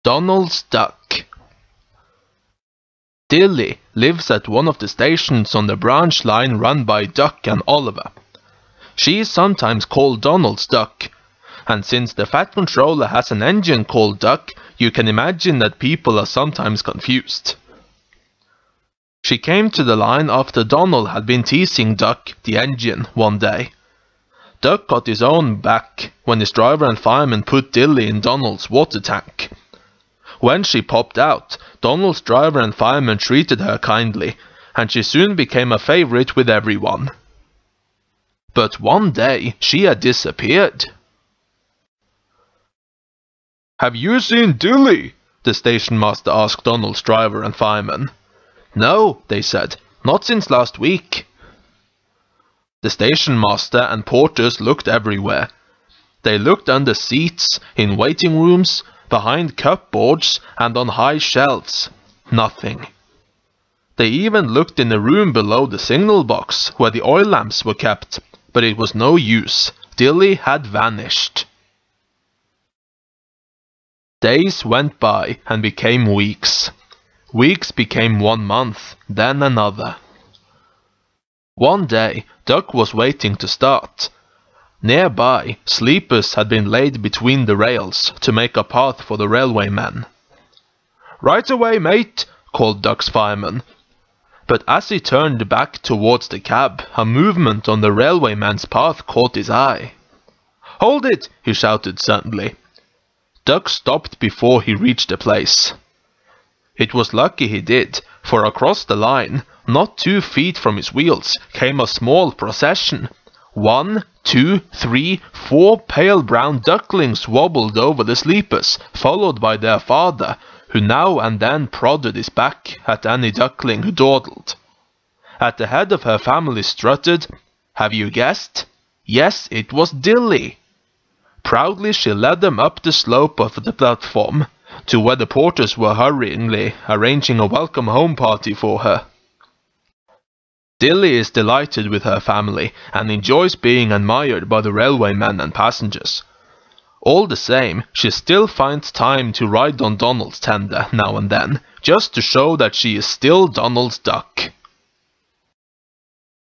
Donald's duck. Dilly lives at one of the stations on the branch line run by Duck and Oliver. She is sometimes called Donald's duck, and since the Fat Controller has an engine called Duck, you can imagine that people are sometimes confused. She came to the line after Donald had been teasing Duck, the engine, one day. Duck got his own back when his driver and fireman put Dilly in Donald's water tank. When she popped out, Donald's driver and fireman treated her kindly, and she soon became a favorite with everyone. But one day she had disappeared. "Have you seen Dilly?" the station master asked Donald's driver and fireman. "No," they said, "not since last week." The station master and porters looked everywhere. They looked under seats, in waiting rooms, behind cupboards, and on high shelves. Nothing. They even looked in the room below the signal box, where the oil lamps were kept, but it was no use. Dilly had vanished. Days went by and became weeks. Weeks became 1 month, then another. One day, Duck was waiting to start. Nearby, sleepers had been laid between the rails to make a path for the railway men. "Right away, mate," called Duck's fireman. But as he turned back towards the cab, a movement on the railway man's path caught his eye. "Hold it!" he shouted suddenly. Duck stopped before he reached the place. It was lucky he did, for across the line, not 2 feet from his wheels, came a small procession. 1, 2, 3, 4 pale brown ducklings wobbled over the sleepers, followed by their father, who now and then prodded his back at any duckling who dawdled. At the head of her family strutted, have you guessed? Yes, it was Dilly. Proudly she led them up the slope of the platform, to where the porters were hurriedly arranging a welcome home party for her. Dilly is delighted with her family and enjoys being admired by the railway men and passengers. All the same, she still finds time to ride on Donald's tender now and then, just to show that she is still Donald's duck.